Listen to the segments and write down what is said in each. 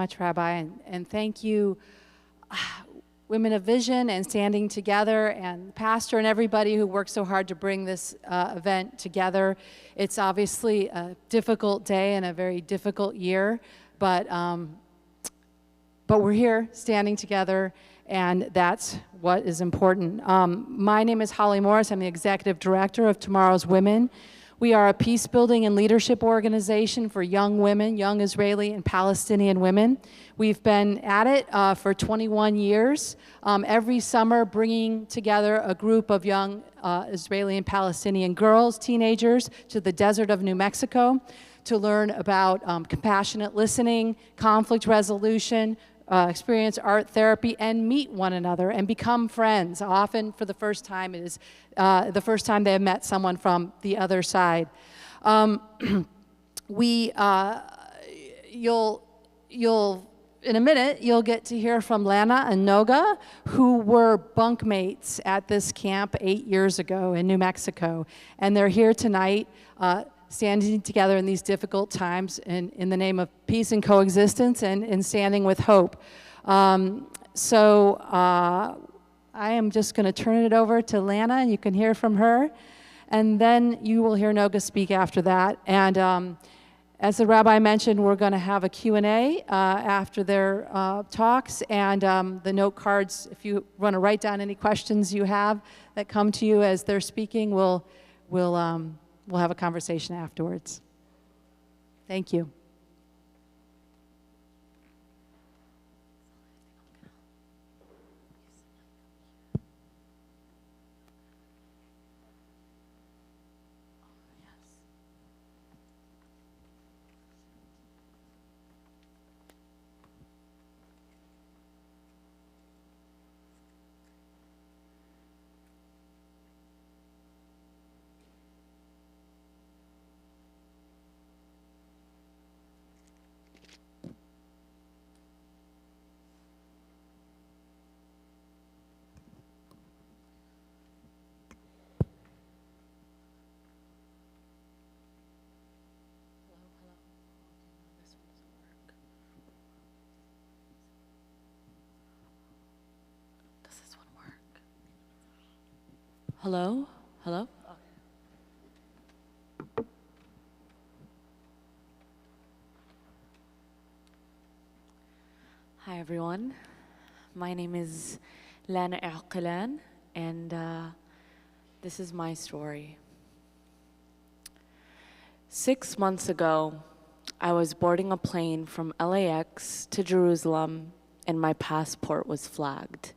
Much, Rabbi, and thank you, Women of Vision and Standing Together, and Pastor and everybody who worked so hard to bring this event together. It's obviously a difficult day and a very difficult year, but we're here standing together, and that's what is important. My name is Holly Morris. I'm the Executive Director of Tomorrow's Women. We are a peace-building and leadership organization for young women, young Israeli and Palestinian women. We've been at it for 21 years, every summer bringing together a group of young Israeli and Palestinian girls, teenagers, to the desert of New Mexico to learn about compassionate listening, conflict resolution, experience art therapy, and meet one another and become friends. Often, for the first time, it is the first time they have met someone from the other side. In a minute, you'll get to hear from Lana and Noga, who were bunkmates at this camp 8 years ago in New Mexico. And they're here tonight standing together in these difficult times in the name of peace and coexistence and standing with hope. I am just going to turn it over to Lana, and you can hear from her. And then you will hear Noga speak after that. And as the rabbi mentioned, we're going to have a Q&A after their talks. And the note cards, if you want to write down any questions you have that come to you as they're speaking, we'll have a conversation afterwards. Thank you. Hello? Hello? Hi everyone. My name is Lana Aqlan, and this is my story. 6 months ago, I was boarding a plane from LAX to Jerusalem, and my passport was flagged.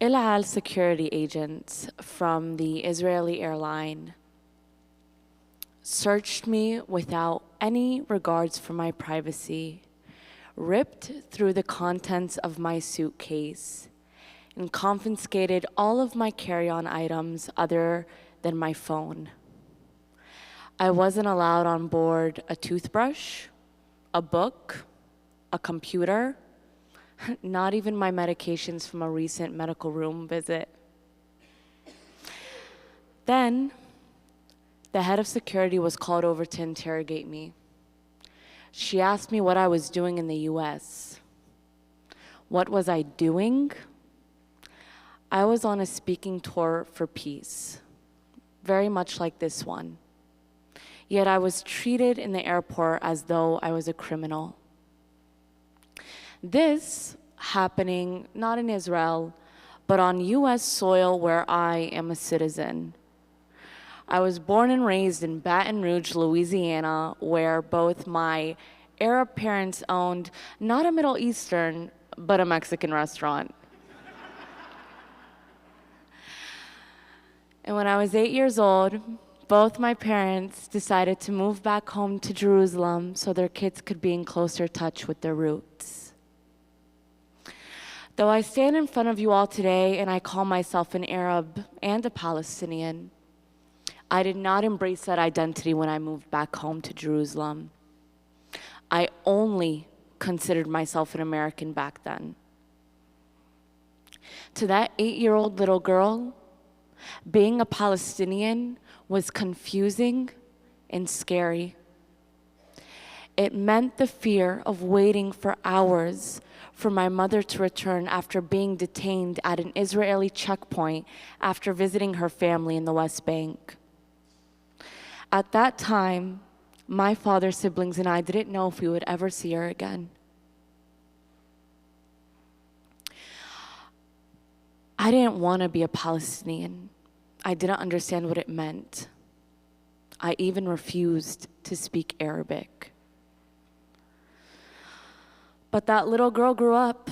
El Al security agents from the Israeli airline searched me without any regards for my privacy, ripped through the contents of my suitcase, and confiscated all of my carry-on items other than my phone. I wasn't allowed on board a toothbrush, a book, a computer, not even my medications from a recent medical room visit. Then, the head of security was called over to interrogate me. She asked me what I was doing in the US. What was I doing? I was on a speaking tour for peace, very much like this one. Yet I was treated in the airport as though I was a criminal. This happening not in Israel, but on US soil where I am a citizen. I was born and raised in Baton Rouge, Louisiana, where both my Arab parents owned not a Middle Eastern, but a Mexican restaurant. And when I was 8 years old, both my parents decided to move back home to Jerusalem so their kids could be in closer touch with their roots. Though I stand in front of you all today and I call myself an Arab and a Palestinian, I did not embrace that identity when I moved back home to Jerusalem. I only considered myself an American back then. To that 8-year-old little girl, being a Palestinian was confusing and scary. It meant the fear of waiting for hours for my mother to return after being detained at an Israeli checkpoint after visiting her family in the West Bank. At that time, my father's siblings and I didn't know if we would ever see her again. I didn't want to be a Palestinian. I didn't understand what it meant. I even refused to speak Arabic. But that little girl grew up,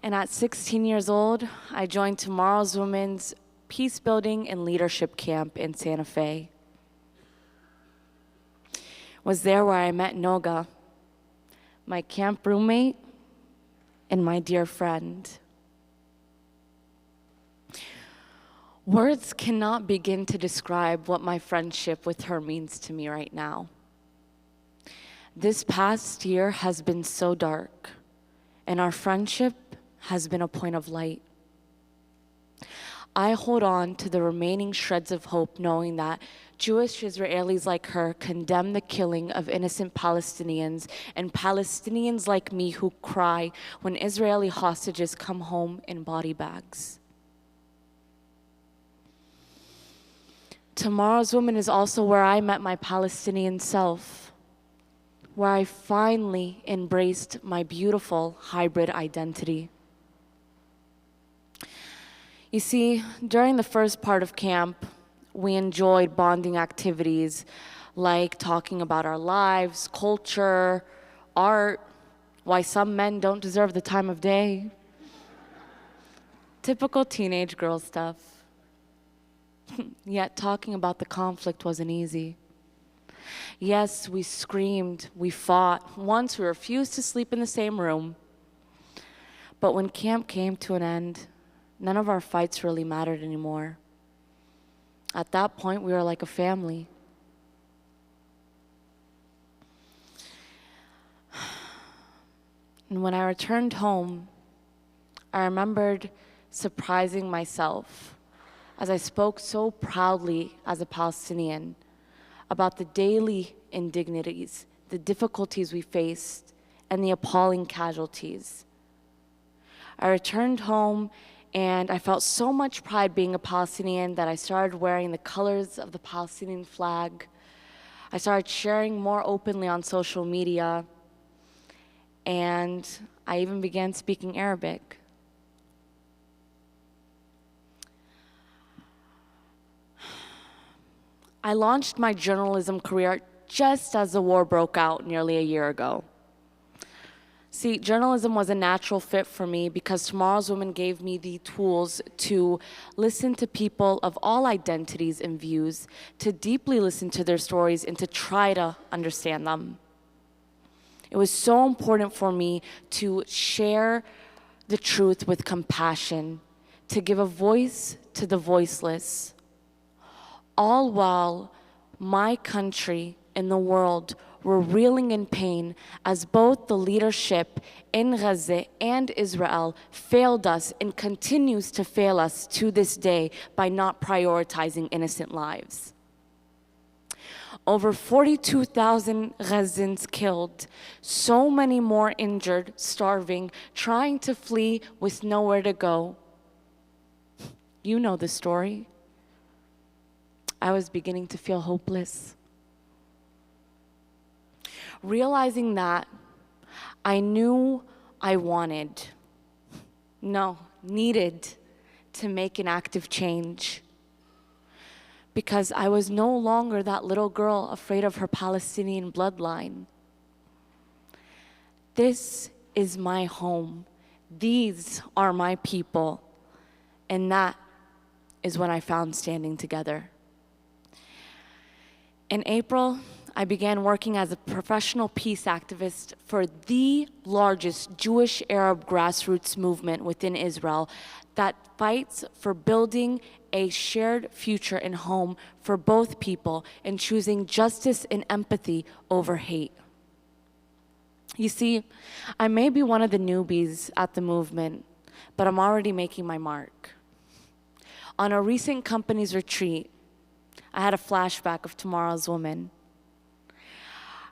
and at 16 years old, I joined Tomorrow's Women's Peace Building and Leadership Camp in Santa Fe. It was there where I met Noga, my camp roommate and my dear friend. Words cannot begin to describe what my friendship with her means to me right now. This past year has been so dark, and our friendship has been a point of light. I hold on to the remaining shreds of hope, knowing that Jewish Israelis like her condemn the killing of innocent Palestinians, and Palestinians like me who cry when Israeli hostages come home in body bags. Tomorrow's Woman is also where I met my Palestinian self, where I finally embraced my beautiful hybrid identity. You see, during the first part of camp, we enjoyed bonding activities like talking about our lives, culture, art, why some men don't deserve the time of day. Typical teenage girl stuff. Yet talking about the conflict wasn't easy. Yes, we screamed, we fought. Once we refused to sleep in the same room. But when camp came to an end, none of our fights really mattered anymore. At that point, we were like a family. And when I returned home, I remembered surprising myself as I spoke so proudly as a Palestinian about the daily indignities, the difficulties we faced, and the appalling casualties. I returned home and I felt so much pride being a Palestinian that I started wearing the colors of the Palestinian flag. I started sharing more openly on social media, and I even began speaking Arabic. I launched my journalism career just as the war broke out nearly a year ago. See, journalism was a natural fit for me because Tomorrow's Women gave me the tools to listen to people of all identities and views, to deeply listen to their stories, and to try to understand them. It was so important for me to share the truth with compassion, to give a voice to the voiceless, all while my country and the world were reeling in pain as both the leadership in Gaza and Israel failed us and continues to fail us to this day by not prioritizing innocent lives. Over 42,000 Gazans killed, so many more injured, starving, trying to flee with nowhere to go. You know the story. I was beginning to feel hopeless. Realizing that, I knew I needed to make an active change, because I was no longer that little girl afraid of her Palestinian bloodline. This is my home. These are my people. And that is when I found Standing Together. In April, I began working as a professional peace activist for the largest Jewish Arab grassroots movement within Israel that fights for building a shared future and home for both people and choosing justice and empathy over hate. You see, I may be one of the newbies at the movement, but I'm already making my mark. On a recent company's retreat, I had a flashback of Tomorrow's Woman.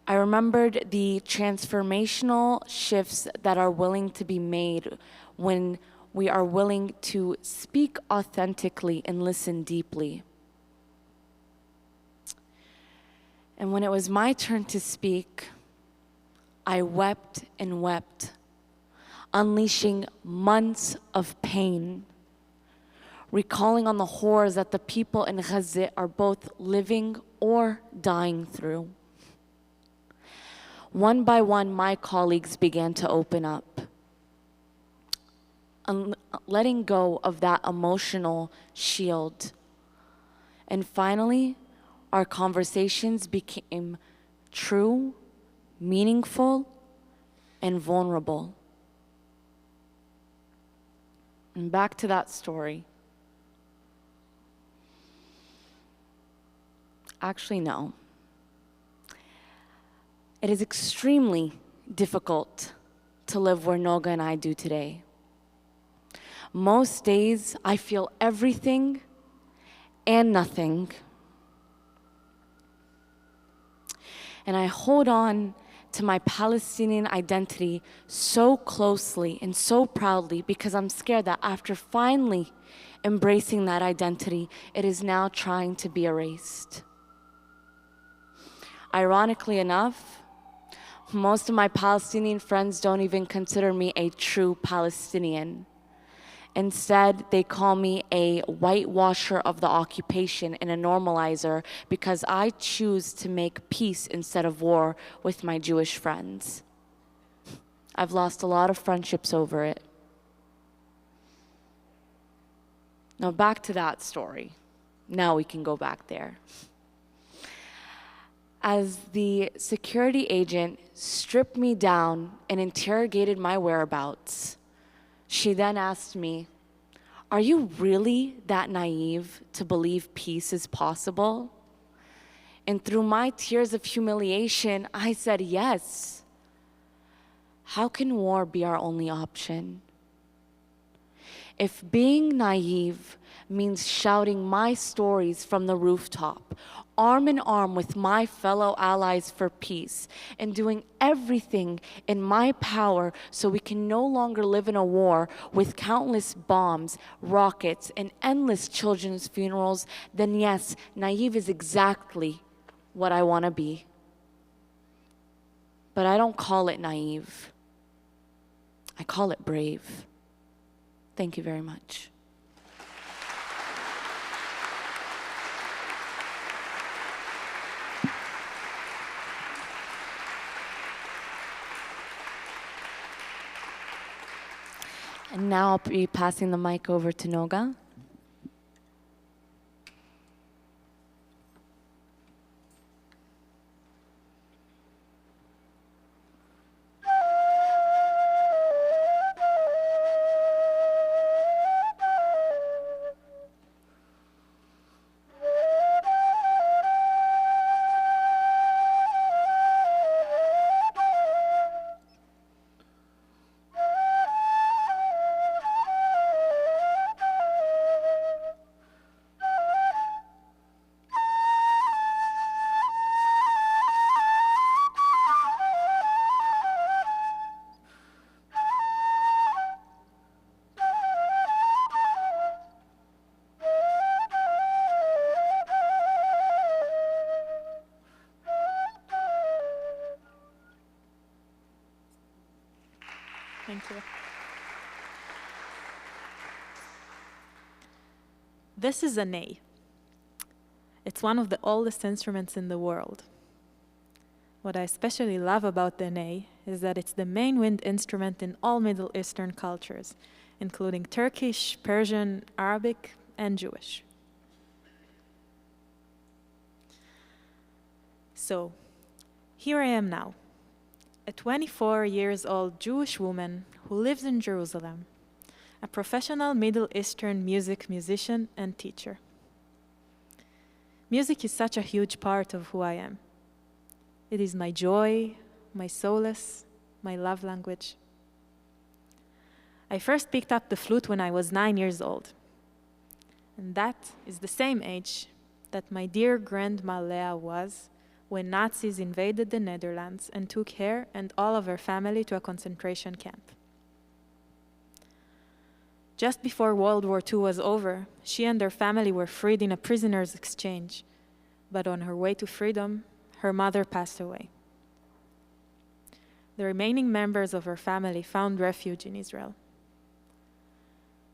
I remembered the transformational shifts that are willing to be made when we are willing to speak authentically and listen deeply. And when it was my turn to speak, I wept and wept, unleashing months of pain, recalling on the horrors that the people in Gaza are both living or dying through. One by one, my colleagues began to open up, letting go of that emotional shield. And finally, our conversations became true, meaningful, and vulnerable. And back to that story. Actually, no. It is extremely difficult to live where Noga and I do today. Most days, I feel everything and nothing. And I hold on to my Palestinian identity so closely and so proudly because I'm scared that after finally embracing that identity, it is now trying to be erased. Ironically enough, most of my Palestinian friends don't even consider me a true Palestinian. Instead, they call me a whitewasher of the occupation and a normalizer because I choose to make peace instead of war with my Jewish friends. I've lost a lot of friendships over it. Now back to that story. Now we can go back there. As the security agent stripped me down and interrogated my whereabouts, she then asked me, "Are you really that naive to believe peace is possible?" And through my tears of humiliation, I said, "Yes. How can war be our only option? If being naive means shouting my stories from the rooftop, arm in arm with my fellow allies for peace, and doing everything in my power so we can no longer live in a war with countless bombs, rockets, and endless children's funerals, then yes, naive is exactly what I want to be. But I don't call it naive. I call it brave." Thank you very much. And now I'll be passing the mic over to Noga. Thank you. This is a ney. It's one of the oldest instruments in the world. What I especially love about the ney is that it's the main wind instrument in all Middle Eastern cultures, including Turkish, Persian, Arabic, and Jewish. So, here I am now, a 24 years old Jewish woman who lives in Jerusalem, a professional Middle Eastern musician and teacher. Music is such a huge part of who I am. It is my joy, my solace, my love language. I first picked up the flute when I was 9 years old. And that is the same age that my dear grandma Leah was when Nazis invaded the Netherlands and took her and all of her family to a concentration camp. Just before World War II was over, she and her family were freed in a prisoner's exchange, but on her way to freedom, her mother passed away. The remaining members of her family found refuge in Israel.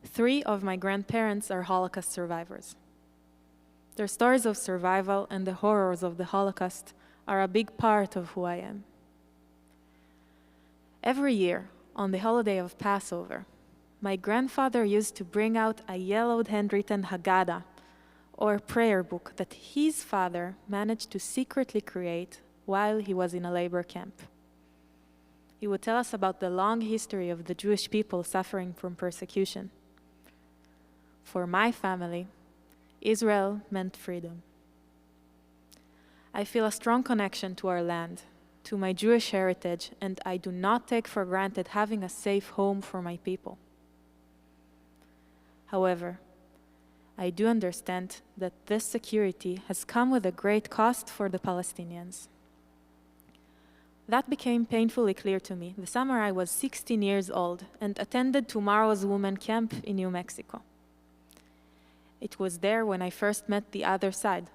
3 of my grandparents are Holocaust survivors. Their stories of survival and the horrors of the Holocaust are a big part of who I am. Every year, on the holiday of Passover, my grandfather used to bring out a yellowed handwritten Haggadah, or prayer book that his father managed to secretly create while he was in a labor camp. He would tell us about the long history of the Jewish people suffering from persecution. For my family, Israel meant freedom. I feel a strong connection to our land, to my Jewish heritage, and I do not take for granted having a safe home for my people. However, I do understand that this security has come with a great cost for the Palestinians. That became painfully clear to me the summer I was 16 years old and attended Tomorrow's Women Camp in New Mexico. It was there when I first met the other side.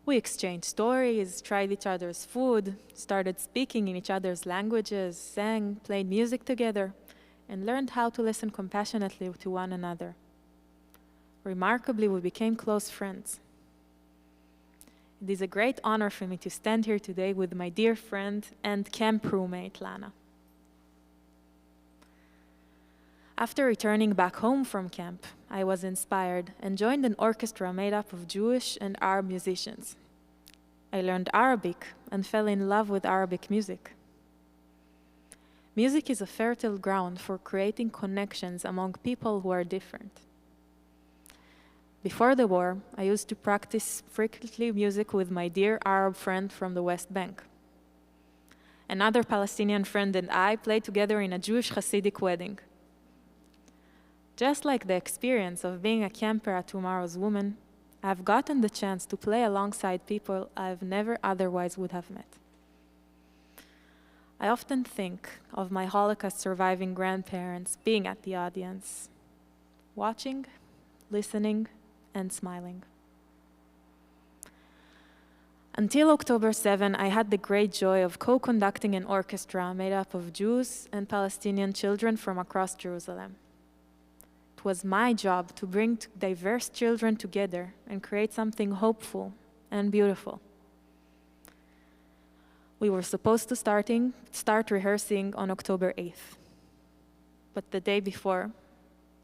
We exchanged stories, tried each other's food, started speaking in each other's languages, sang, played music together, and learned how to listen compassionately to one another. Remarkably, we became close friends. It is a great honor for me to stand here today with my dear friend and camp roommate, Lana. After returning back home from camp, I was inspired and joined an orchestra made up of Jewish and Arab musicians. I learned Arabic and fell in love with Arabic music. Music is a fertile ground for creating connections among people who are different. Before the war, I used to practice frequently music with my dear Arab friend from the West Bank. Another Palestinian friend and I played together in a Jewish Hasidic wedding. Just like the experience of being a camper at Tomorrow's Women, I've gotten the chance to play alongside people I've never otherwise would have met. I often think of my Holocaust surviving grandparents being at the audience, watching, listening, and smiling. Until October 7, I had the great joy of co-conducting an orchestra made up of Jews and Palestinian children from across Jerusalem. It was my job to bring diverse children together and create something hopeful and beautiful. We were supposed to start rehearsing on October 8th. But the day before,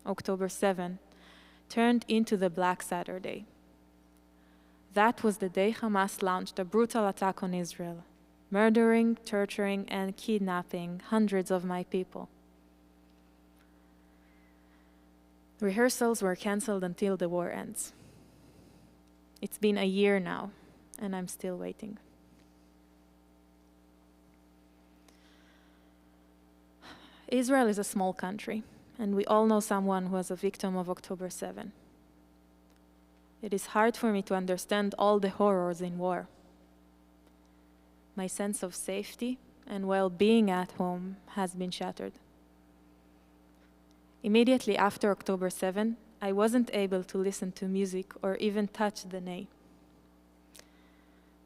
October 7, turned into the Black Saturday. That was the day Hamas launched a brutal attack on Israel, murdering, torturing, and kidnapping hundreds of my people. Rehearsals were canceled until the war ends. It's been a year now, and I'm still waiting. Israel is a small country, and we all know someone who was a victim of October 7. It is hard for me to understand all the horrors in war. My sense of safety and well-being at home has been shattered. Immediately after October 7, I wasn't able to listen to music or even touch the nay.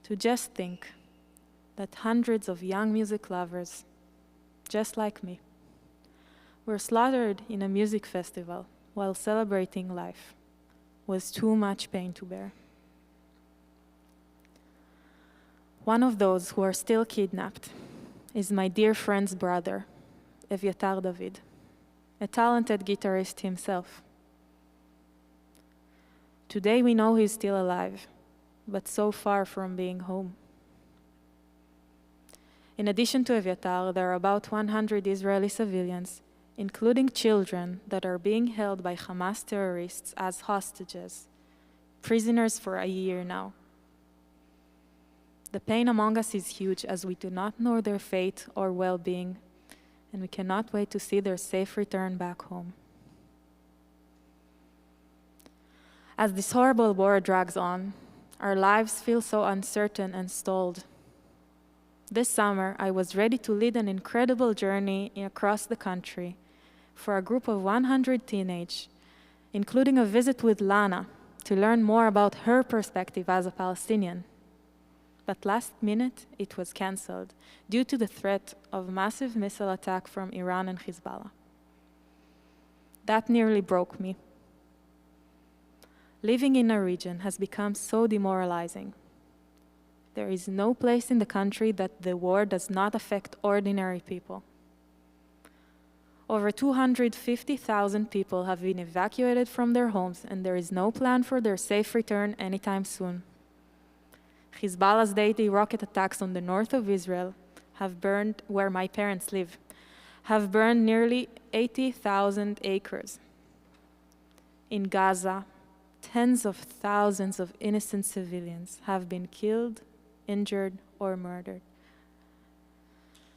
To just think that hundreds of young music lovers, just like me, were slaughtered in a music festival while celebrating life was too much pain to bear. One of those who are still kidnapped is my dear friend's brother, Evyatar David, a talented guitarist himself. Today we know he's still alive, but so far from being home. In addition to Evyatar, there are about 100 Israeli civilians, including children, that are being held by Hamas terrorists as hostages, prisoners for a year now. The pain among us is huge as we do not know their fate or well-being, and we cannot wait to see their safe return back home. As this horrible war drags on, Our lives feel so uncertain and stalled. This summer, I was ready to lead an incredible journey across the country for a group of 100 teenage, including a visit with Lana to learn more about her perspective as a Palestinian. But last minute, it was canceled due to the threat of massive missile attack from Iran and Hezbollah. That nearly broke me. Living in a region has become so demoralizing. There is no place in the country that the war does not affect ordinary people. Over 250,000 people have been evacuated from their homes, and there is no plan for their safe return anytime soon. Hezbollah's daily rocket attacks on the north of Israel have burned, where my parents live, have burned nearly 80,000 acres. In Gaza, tens of thousands of innocent civilians have been killed, injured, or murdered.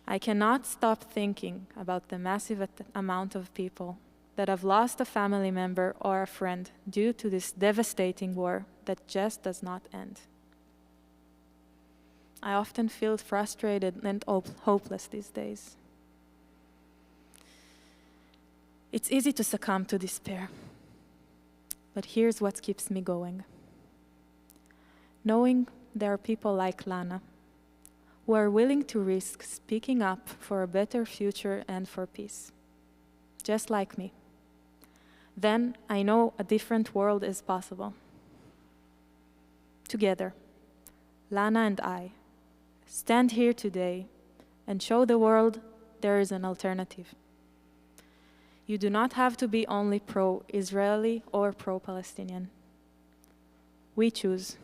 I cannot stop thinking about the massive amount of people that have lost a family member or a friend due to this devastating war that just does not end. I often feel frustrated and hopeless these days. It's easy to succumb to despair, but here's what keeps me going. Knowing there are people like Lana who are willing to risk speaking up for a better future and for peace, just like me. Then I know a different world is possible. Together, Lana and I stand here today and show the world there is an alternative. You do not have to be only pro-Israeli or pro-Palestinian. We choose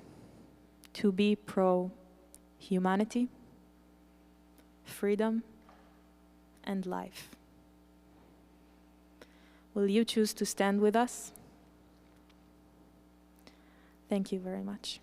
to be pro-humanity, freedom, and life. Will you choose to stand with us? Thank you very much.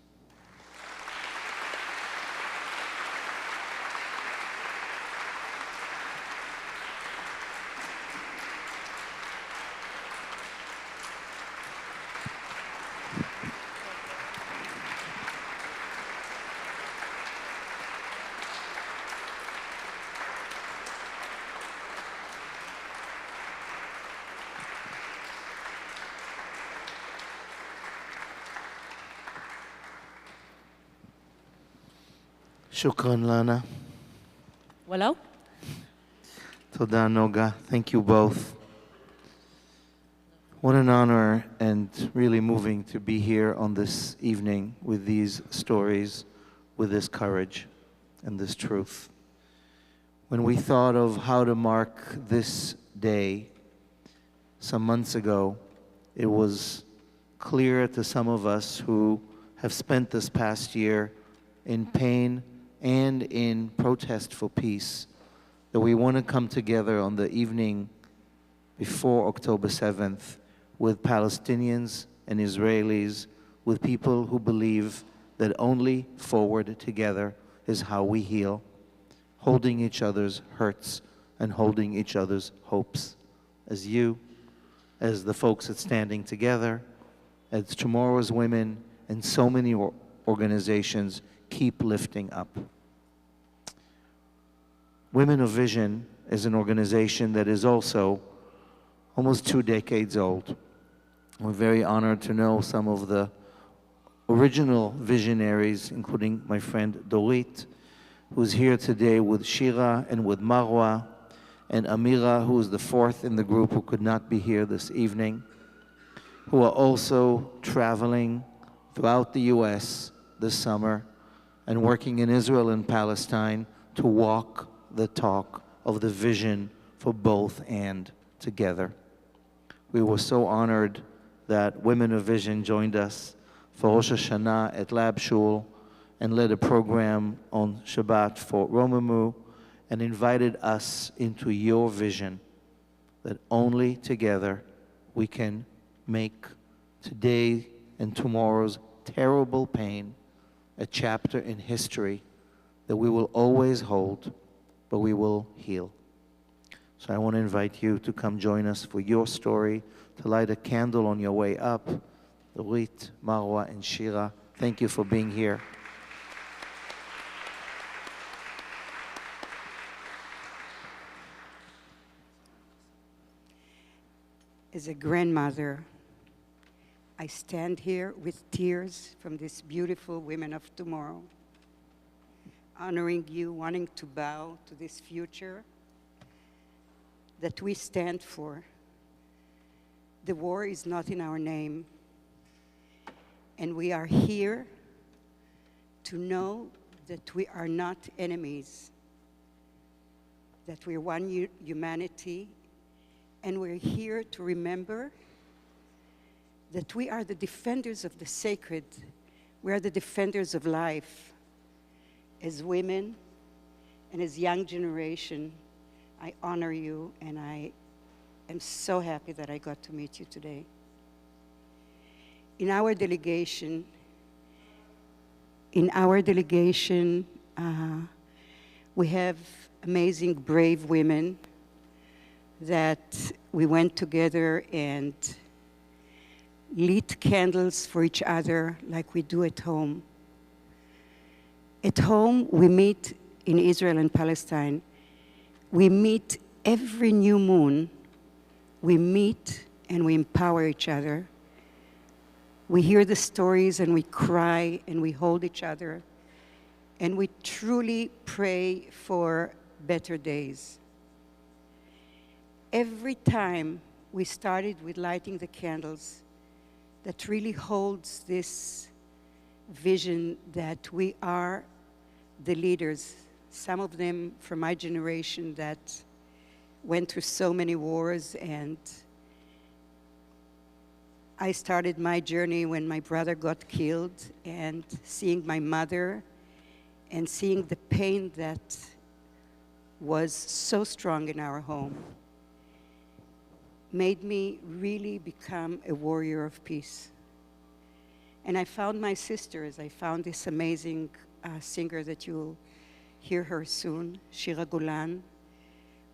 Shukran, Lana. Hello? Toda, Noga. Thank you both. What an honor and really moving to be here on this evening with these stories, with this courage and this truth. When we thought of how to mark this day some months ago, it was clear to some of us who have spent this past year in pain and in protest for peace, that we want to come together on the evening before October 7th with Palestinians and Israelis, with people who believe that only forward together is how we heal, holding each other's hurts and holding each other's hopes. As you, as the folks at Standing Together, as Tomorrow's Women, and so many organizations keep lifting up. Women of Vision is an organization that is also almost 2 decades old. We're very honored to know some of the original visionaries, including my friend Dorit, who's here today with Shira and with Marwa, and Amira, who is the fourth in the group who could not be here this evening, who are also traveling throughout the US this summer and working in Israel and Palestine to walk the talk of the vision for both and together. We were so honored that Women of Vision joined us for Rosh Hashanah at Lab Shul and led a program on Shabbat for Romemu and invited us into your vision that only together we can make today and tomorrow's terrible pain a chapter in history that we will always hold, but we will heal. So I want to invite you to come join us for your story, to light a candle on your way up. Dorit, Marwa, and Shira, Thank you for being here. As a grandmother, I stand here with tears from these beautiful women of tomorrow, honoring you, wanting to bow to this future that we stand for. The war is not in our name, and we are here to know that we are not enemies, that we're one humanity, and we're here to remember that we are the defenders of the sacred. We are the defenders of life. As women and as young generation, I honor you, and I am so happy that I got to meet you today. In our delegation, we have amazing, brave women that we went together and lit candles for each other like we do at home. At home, we meet in Israel and Palestine. We meet every new moon. We meet and we empower each other. We hear the stories and we cry and we hold each other. And we truly pray for better days. Every time we started with lighting the candles, that really holds this vision that we are the leaders, some of them from my generation that went through so many wars, and I started my journey when my brother got killed, and seeing my mother and seeing the pain that was so strong in our home made me really become a warrior of peace. And I found my sisters. I found this amazing singer that you'll hear her soon, Shira Golan,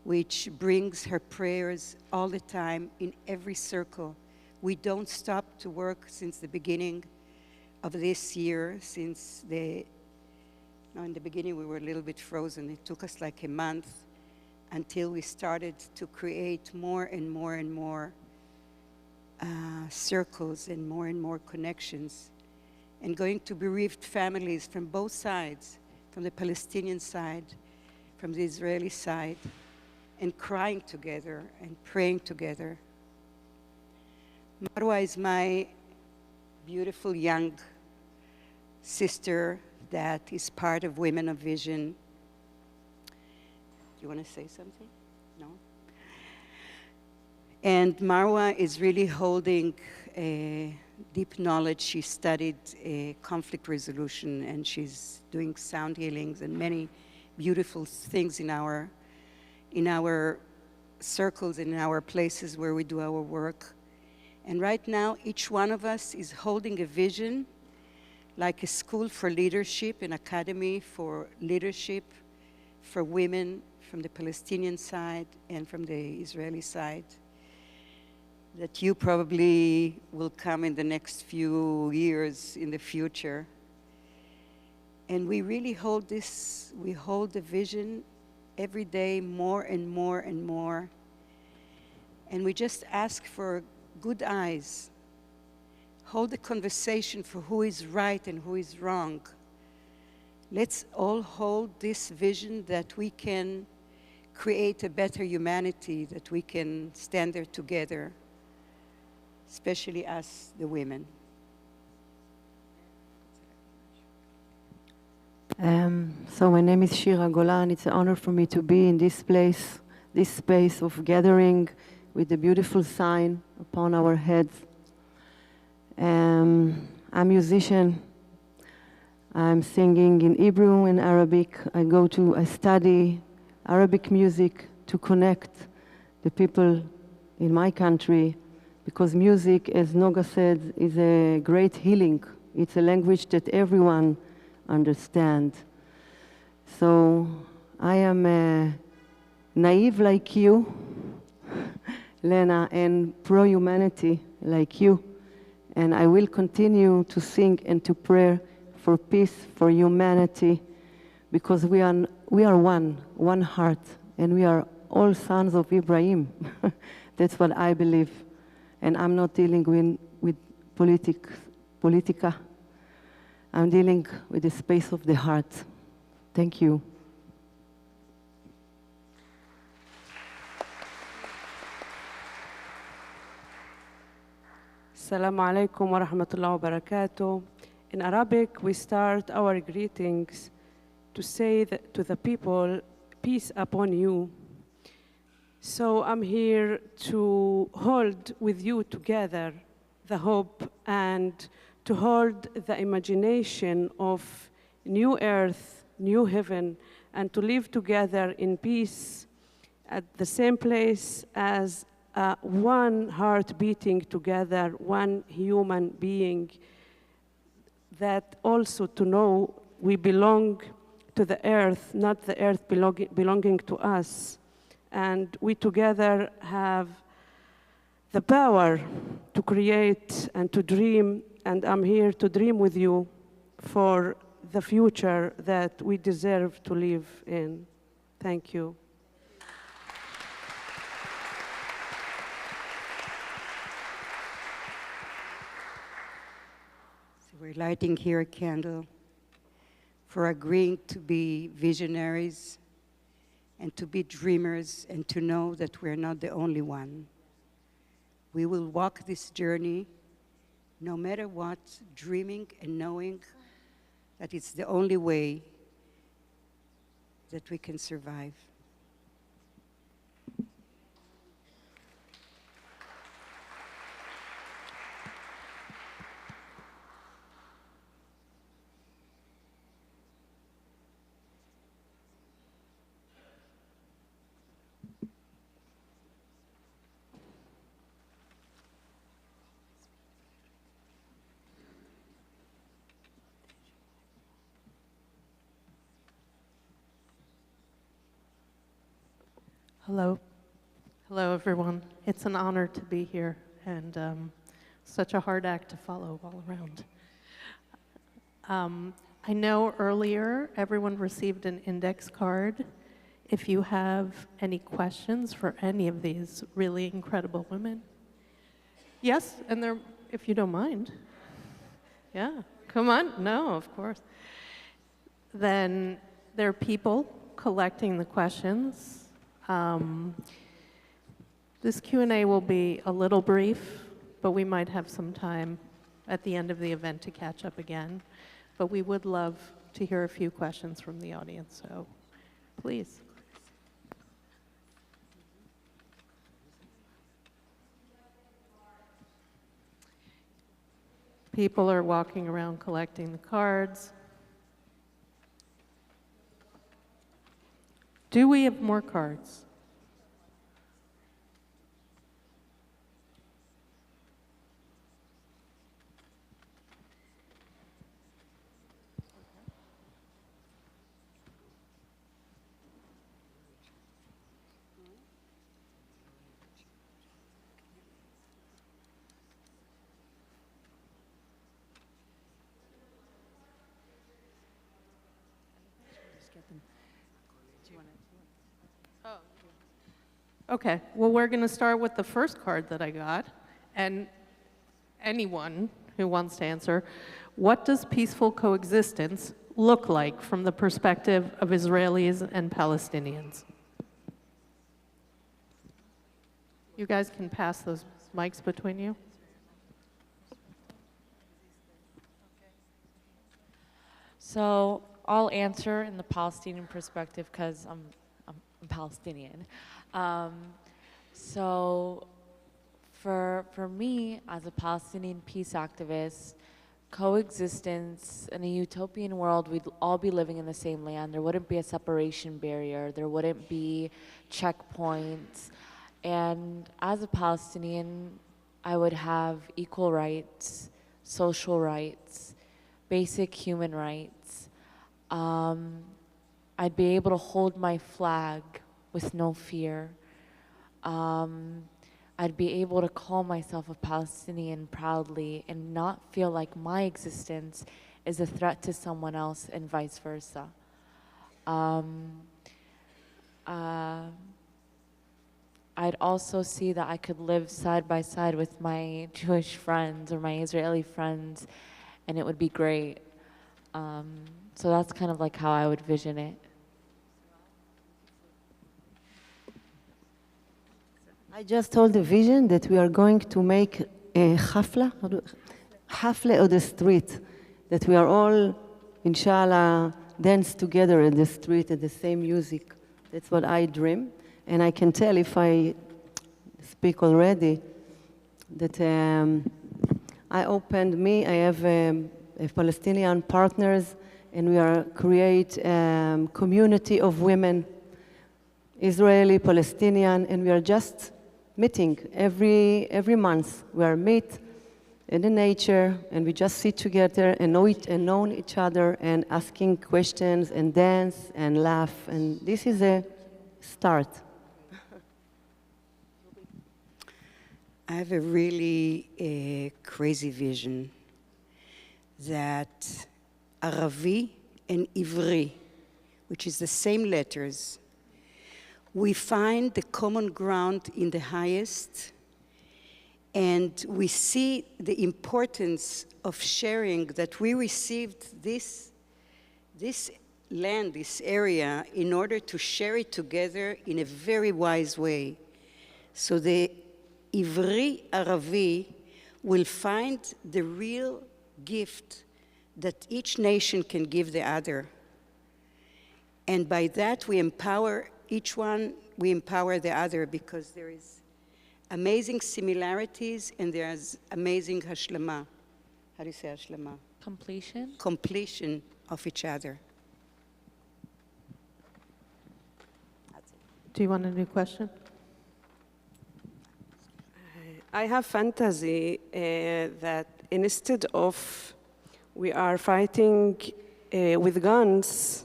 which brings her prayers all the time in every circle. We don't stop to work since the beginning of this year, in the beginning we were a little bit frozen. It took us like a month until we started to create more and more and more circles and more connections, and going to bereaved families from both sides, from the Palestinian side, from the Israeli side, and crying together and praying together. Marwa is my beautiful young sister that is part of Women of Vision. You want to say something? No? And Marwa is really holding a deep knowledge. She studied conflict resolution, and she's doing sound healings and many beautiful things in our circles and in our places where we do our work. And right now, each one of us is holding a vision, like a school for leadership, an academy for leadership for women from the Palestinian side and from the Israeli side, that you probably will come in the next few years in the future. And we really hold this, we hold the vision every day more and more and more. And we just ask for good eyes. Hold a conversation for who is right and who is wrong. Let's all hold this vision that we can create a better humanity, that we can stand there together, especially us, the women. So my name is Shira Golan. It's an honor for me to be in this place, this space of gathering with the beautiful sign upon our heads. I'm a musician. I'm singing in Hebrew and Arabic. I study Arabic music to connect the people in my country, because music, as Noga said, is a great healing. It's a language that everyone understands. So I am naive like you, Lena, and pro-humanity like you. And I will continue to sing and to pray for peace, for humanity, because we are one heart, and we are all sons of Ibrahim. That's what I believe. And I'm not dealing with politica. I'm dealing with the space of the heart. Thank you. Assalamu alaikum wa rahmatullahi wa barakatuh. In Arabic, we start our greetings to say that to the people, peace upon you. So I'm here to hold with you together the hope and to hold the imagination of new earth, new heaven, and to live together in peace at the same place as one heart beating together, one human being, that also to know we belong to the earth, not the earth belonging to us. And we together have the power to create and to dream, and I'm here to dream with you for the future that we deserve to live in. Thank you. So we're lighting here a candle for agreeing to be visionaries and to be dreamers and to know that we're not the only one. We will walk this journey no matter what, dreaming and knowing that it's the only way that we can survive. Hello. Hello, everyone. It's an honor to be here, and such a hard act to follow all around. I know earlier everyone received an index card. If you have any questions for any of these really incredible women. Yes, and they're, if you don't mind. Yeah, come on. No, of course. Then there are people collecting the questions. This Q&A will be a little brief, but we might have some time at the end of the event to catch up again. But we would love to hear a few questions from the audience, so please. People are walking around collecting the cards. Do we have more cards? Okay, well, we're going to start with the first card that I got, and anyone who wants to answer, what does peaceful coexistence look like from the perspective of Israelis and Palestinians? You guys can pass those mics between you. So I'll answer in the Palestinian perspective because I'm Palestinian. So for me, as a Palestinian peace activist, coexistence in a utopian world, we'd all be living in the same land. There wouldn't be a separation barrier. There wouldn't be checkpoints. And as a Palestinian, I would have equal rights, social rights, basic human rights. I'd be able to hold my flag with no fear. I'd be able to call myself a Palestinian proudly and not feel like my existence is a threat to someone else and vice versa. I'd also see that I could live side by side with my Jewish friends or my Israeli friends, and it would be great. So that's kind of like how I would vision it. I just told the vision that we are going to make a hafla of the street, that we are all, inshallah, dance together in the street at the same music. That's what I dream. And I can tell if I speak already that I have Palestinian partners, and we are create a community of women, Israeli, Palestinian, and we are just meeting every month. We are meet in the nature, and we just sit together and know each other, and asking questions and dance and laugh, and this is a start. I have a really crazy vision that Aravi and Ivri, which is the same letters, we find the common ground in the highest, and we see the importance of sharing, that we received this land, this area, in order to share it together in a very wise way. So the Ivri Aravi will find the real gift that each nation can give the other. And by that, we empower each one, we empower the other, because there is amazing similarities and there's amazing hashlama. How do you say hashlama? Completion? Completion of each other. Do you want a new question? I have fantasy that instead of we are fighting with guns,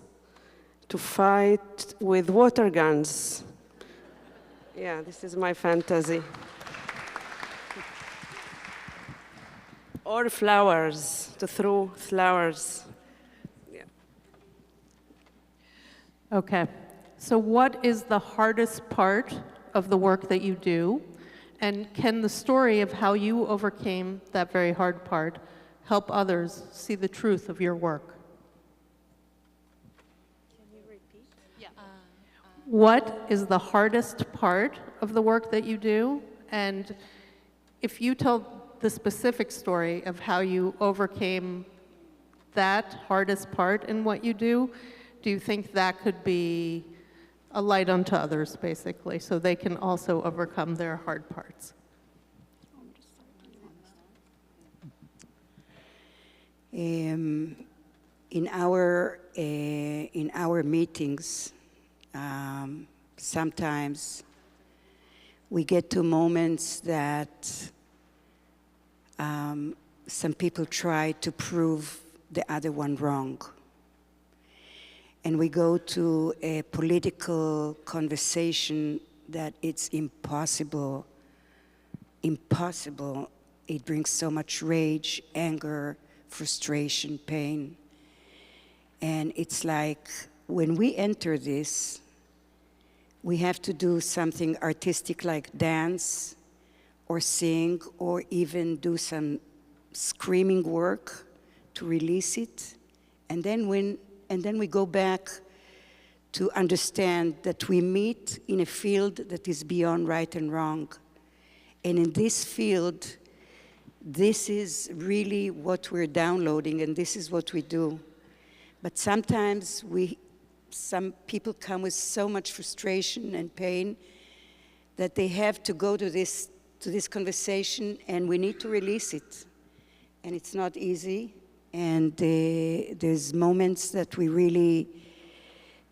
to fight with water guns. Yeah, this is my fantasy. Or flowers, to throw flowers. Yeah. Okay. So what is the hardest part of the work that you do? And can the story of how you overcame that very hard part help others see the truth of your work? Can you repeat? Yeah. What is the hardest part of the work that you do? And if you tell the specific story of how you overcame that hardest part in what you do you think that could be a light unto others, basically, so they can also overcome their hard parts? In our meetings, sometimes we get to moments that some people try to prove the other one wrong. And we go to a political conversation that it's impossible. It brings so much rage, anger, frustration, pain. And it's like when we enter this, we have to do something artistic like dance or sing or even do some screaming work to release it. And then we go back to understand that we meet in a field that is beyond right and wrong. And in this field, this is really what we're downloading, and this is what we do. But sometimes some people come with so much frustration and pain that they have to go to this conversation, and we need to release it. And it's not easy. And there's moments that we really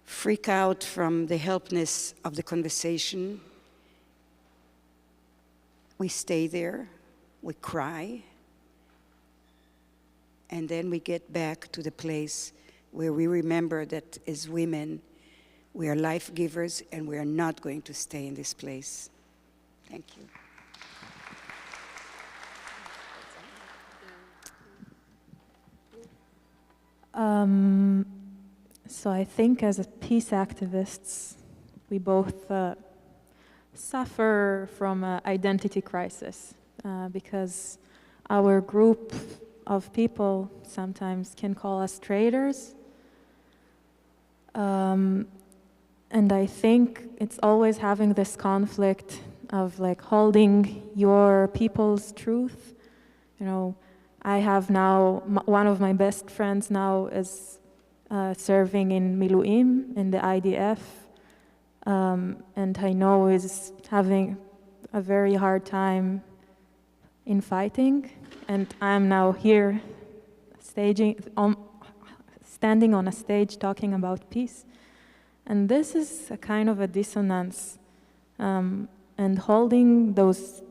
freak out from the helplessness of the conversation. We stay there, we cry, and then we get back to the place where we remember that as women, we are life givers and we are not going to stay in this place. Thank you. So I think as a peace activists, we both suffer from an identity crisis because our group of people sometimes can call us traitors. And I think it's always having this conflict of like holding your people's truth. You know, I have now, one of my best friends now is serving in Miluim, in the IDF, and I know is having a very hard time in fighting, and I'm now here standing on a stage talking about peace. And this is a kind of a dissonance, and holding those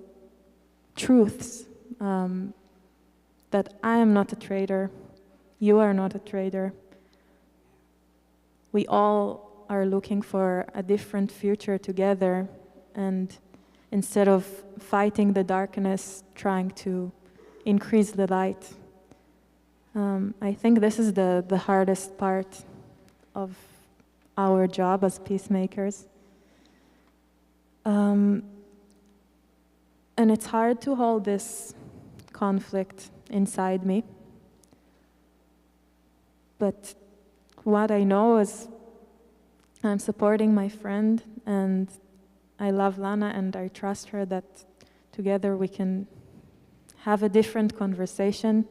truths that I am not a traitor, you are not a traitor. We all are looking for a different future together, and instead of fighting the darkness, trying to increase the light. I think this is the hardest part of our job as peacemakers. And it's hard to hold this conflict inside me. But what I know is I'm supporting my friend, and I love Lana, and I trust her that together we can have a different conversation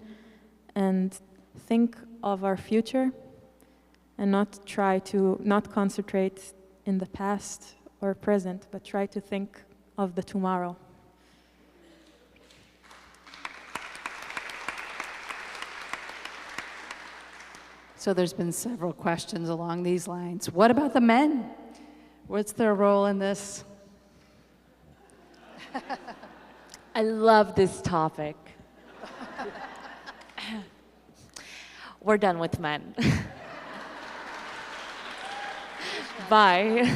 and think of our future and not concentrate in the past or present, but try to think of the tomorrow. So there's been several questions along these lines. What about the men? What's their role in this? I love this topic. We're done with men. Bye.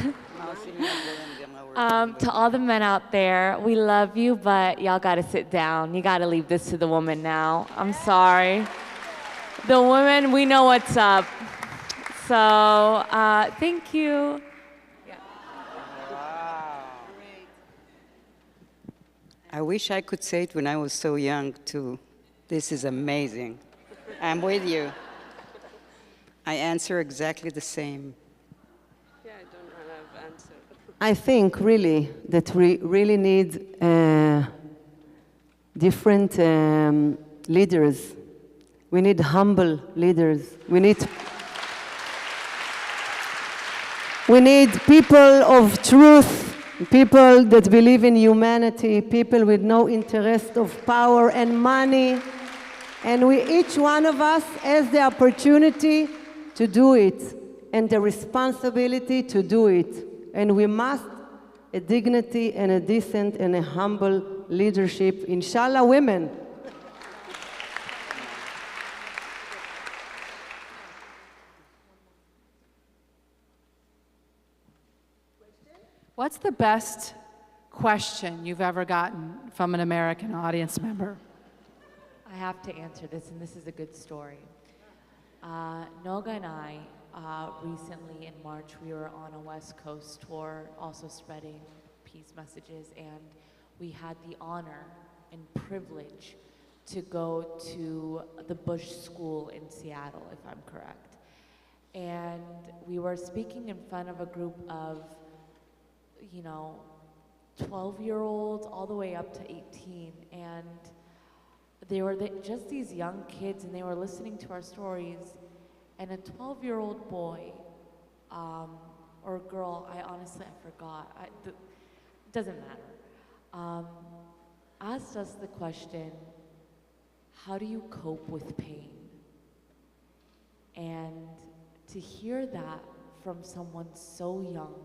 To all the men out there, we love you, but y'all gotta sit down. You gotta leave this to the woman now. I'm sorry. The women, we know what's up. So, thank you. I wish I could say it when I was so young, too. This is amazing. I'm with you. I answer exactly the same. Yeah, I don't have an answer. I think really that we really need different leaders. We need humble leaders. We need people of truth, people that believe in humanity, people with no interest of power and money. And each one of us has the opportunity to do it and the responsibility to do it. And we must a dignity and a decent and a humble leadership. Inshallah, women. What's the best question you've ever gotten from an American audience member? I have to answer this, and this is a good story. Noga and I, recently in March, we were on a West Coast tour, also spreading peace messages, and we had the honor and privilege to go to the Bush School in Seattle, if I'm correct. And we were speaking in front of a group of 12-year-olds all the way up to 18, and they were just these young kids, and they were listening to our stories, and a 12-year-old boy, or girl, I forgot, it doesn't matter, asked us the question, how do you cope with pain? And to hear that from someone so young,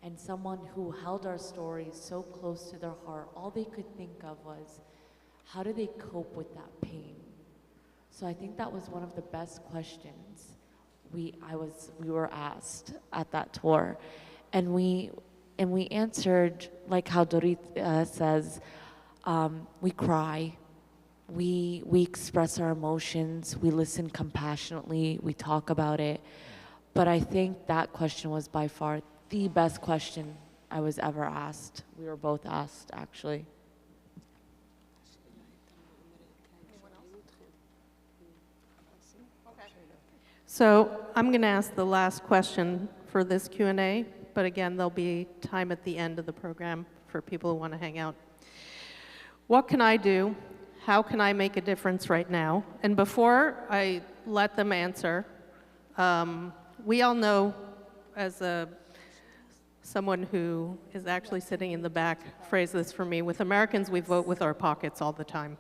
and someone who held our stories so close to their heart, all they could think of was, how do they cope with that pain? So I think that was one of the best questions we were asked at that tour. And we answered, like how Dorit says, we cry, we express our emotions, we listen compassionately, we talk about it. But I think that question was by far the best question I was ever asked. We were both asked, actually. So I'm going to ask the last question for this Q&A, but again, there'll be time at the end of the program for people who want to hang out. What can I do? How can I make a difference right now? And before I let them answer, we all know, as someone who is actually sitting in the back phrased this for me, with Americans, we vote with our pockets all the time.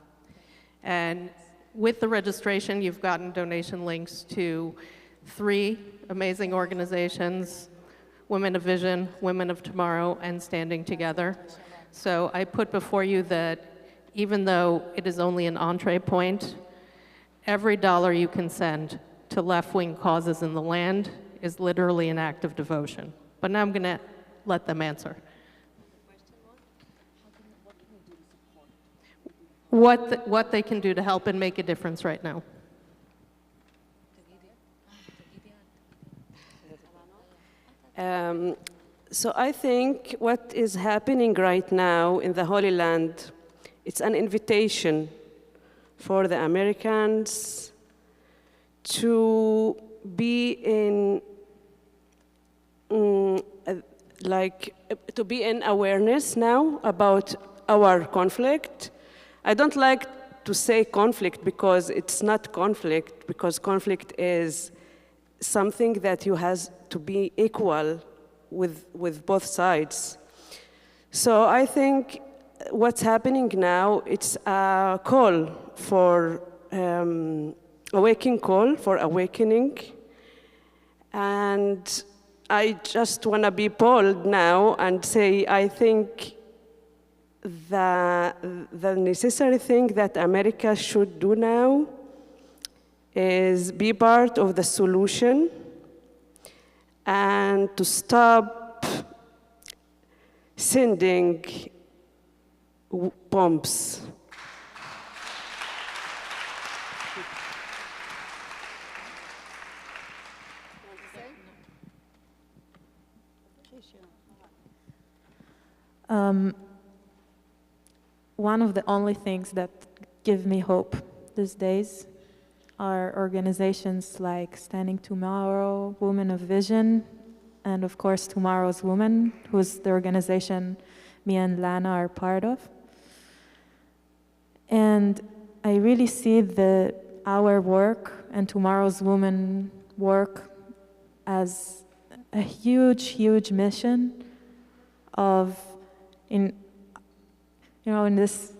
And with the registration, you've gotten donation links to 3 amazing organizations: Women of Vision, Women of Tomorrow, and Standing Together. So I put before you that even though it is only an entree point, every dollar you can send to left-wing causes in the land is literally an act of devotion. But now I'm going to let them answer. What they can do to help and make a difference right now. So I think what is happening right now in the Holy Land, it's an invitation for the Americans to be in to be in awareness now about our conflict. I don't like to say conflict because it's not conflict, because conflict is something that you has to be equal with both sides. So I think what's happening now, it's a call for awakening. And I just want to be bold now and say I think the necessary thing that America should do now is be part of the solution and to stop sending bombs. One of the only things that give me hope these days are organizations like Standing Tomorrow, Women of Vision, and of course Tomorrow's Women, who's the organization me and Lana are part of. And I really see our work and Tomorrow's Women work as a huge, huge mission of, in this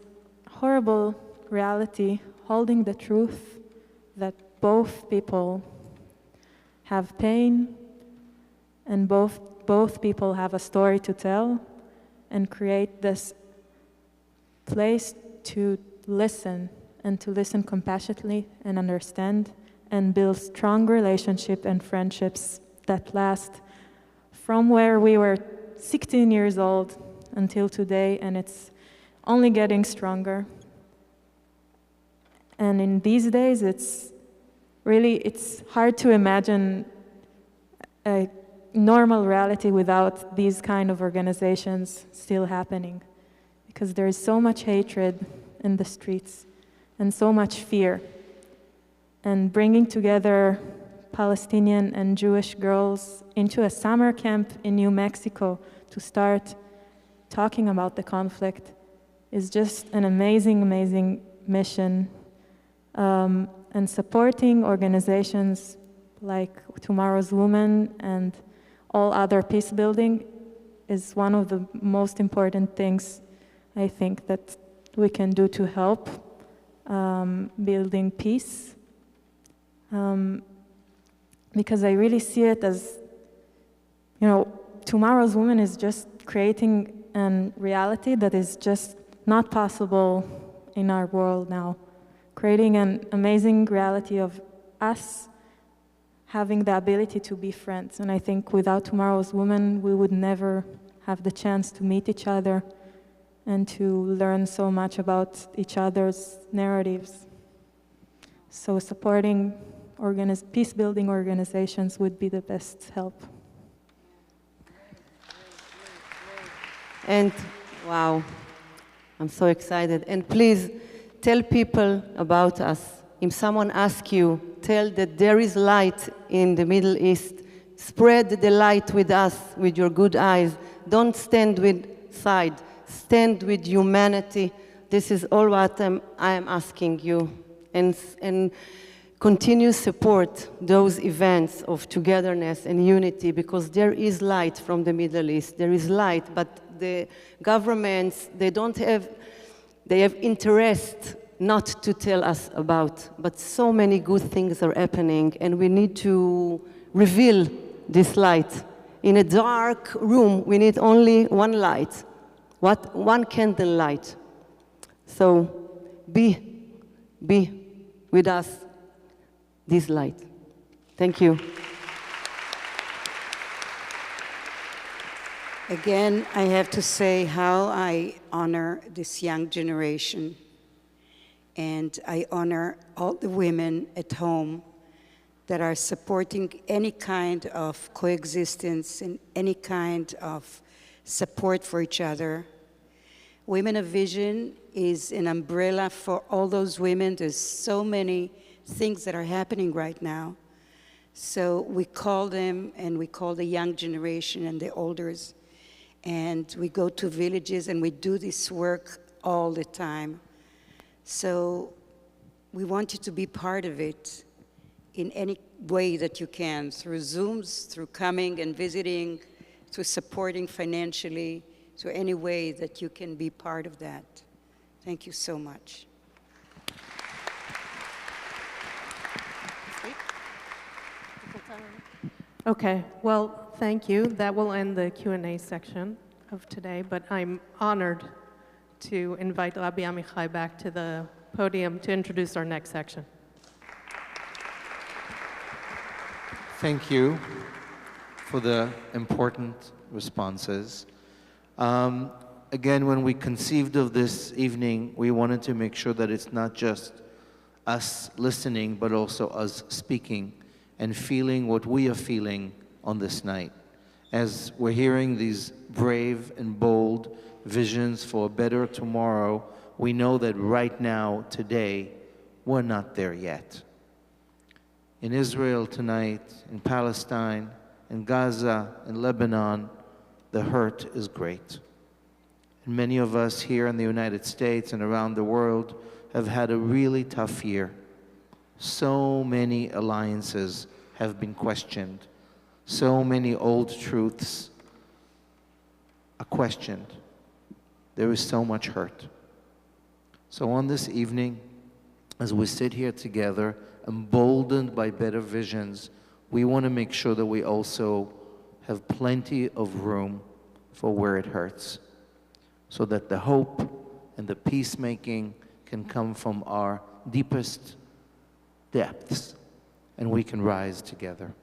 horrible reality, holding the truth that both people have pain and both people have a story to tell, and create this place to listen and to listen compassionately and understand and build strong relationships and friendships that last from where we were 16 years old until today, and it's only getting stronger. And in these days, it's hard to imagine a normal reality without these kind of organizations still happening, because there is so much hatred in the streets and so much fear. And bringing together Palestinian and Jewish girls into a summer camp in New Mexico to start talking about the conflict is just an amazing, amazing mission. And supporting organizations like Tomorrow's Women and all other peace building is one of the most important things I think that we can do to help building peace. Because I really see it as, Tomorrow's Women is just creating a reality that is just not possible in our world now. Creating an amazing reality of us having the ability to be friends. And I think without Tomorrow's Women, we would never have the chance to meet each other and to learn so much about each other's narratives. So supporting peace-building organizations would be the best help. And wow, I'm so excited. And please tell people about us. If someone asks you, tell that there is light in the Middle East. Spread the light with us, with your good eyes. Don't stand with side. Stand with humanity. This is all what I am asking you. And continue support those events of togetherness and unity, because there is light from the Middle East. There is light, but the governments, they have interest not to tell us about, but so many good things are happening, and we need to reveal this light. In a dark room, we need only one light, one candle light. So be with us this light. Thank you. Again, I have to say how I honor this young generation, and I honor all the women at home that are supporting any kind of coexistence and any kind of support for each other. Women of Vision is an umbrella for all those women. There's so many things that are happening right now. So we call them, and we call the young generation and the elders, and we go to villages and we do this work all the time. So we want you to be part of it in any way that you can, through Zooms, through coming and visiting, through supporting financially, through any way that you can be part of that. Thank you so much. Okay, well, thank you. That will end the Q&A section of today, but I'm honored to invite Rabbi Amichai back to the podium to introduce our next section. Thank you for the important responses. Again, when we conceived of this evening, we wanted to make sure that it's not just us listening, but also us speaking and feeling what we are feeling on this night. As we're hearing these brave and bold visions for a better tomorrow, we know that right now, today, we're not there yet. In Israel tonight, in Palestine, in Gaza, in Lebanon, the hurt is great. And many of us here in the United States and around the world have had a really tough year. So many alliances have been questioned. So many old truths are questioned. There is so much hurt. So on this evening, as we sit here together, emboldened by better visions, we want to make sure that we also have plenty of room for where it hurts, so that the hope and the peacemaking can come from our deepest depths, and we can rise together.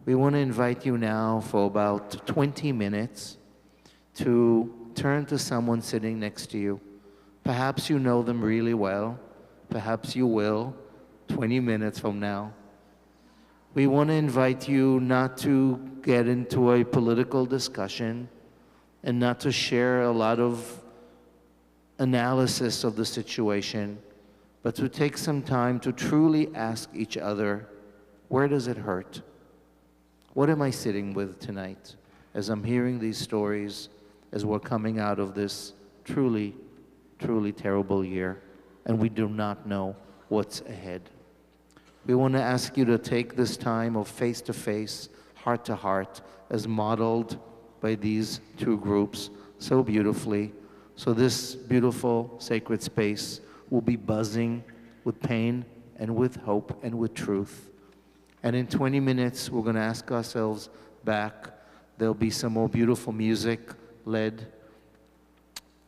We want to invite you now for about 20 minutes to turn to someone sitting next to you. Perhaps you know them really well. Perhaps you will 20 minutes from now. We want to invite you not to get into a political discussion and not to share a lot of analysis of the situation, but to take some time to truly ask each other, where does it hurt? What am I sitting with tonight as I'm hearing these stories, as we're coming out of this truly, truly terrible year, and we do not know what's ahead? We want to ask you to take this time of face-to-face, heart-to-heart, as modeled by these two groups so beautifully. So this beautiful sacred space will be buzzing with pain and with hope and with truth. And in 20 minutes, we're going to ask ourselves back. There'll be some more beautiful music led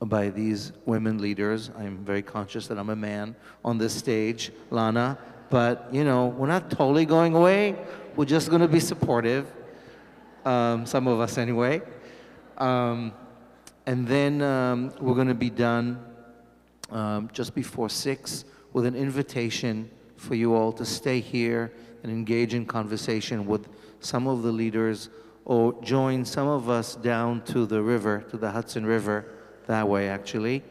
by these women leaders. I'm very conscious that I'm a man on this stage, Lana. But, you know, we're not totally going away. We're just going to be supportive, some of us anyway. And then we're going to be done just before 6 with an invitation for you all to stay here and engage in conversation with some of the leaders, or join some of us down to the river, to the Hudson River, that way actually,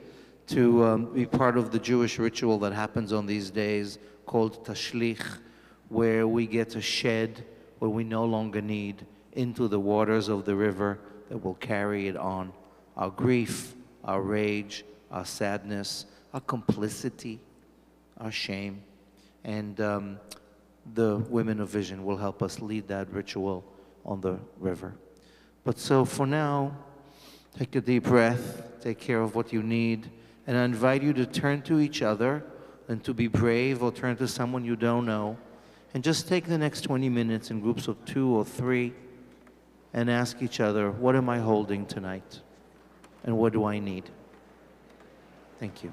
to be part of the Jewish ritual that happens on these days called Tashlich, where we get to shed what we no longer need into the waters of the river that will carry it on. Our grief, our rage, our sadness, our complicity, our shame. And the Women of Vision will help us lead that ritual on the river. But so for now, take a deep breath, take care of what you need, and I invite you to turn to each other and to be brave, or turn to someone you don't know, and just take the next 20 minutes in groups of 2 or 3 and ask each other, what am I holding tonight? And what do I need? Thank you.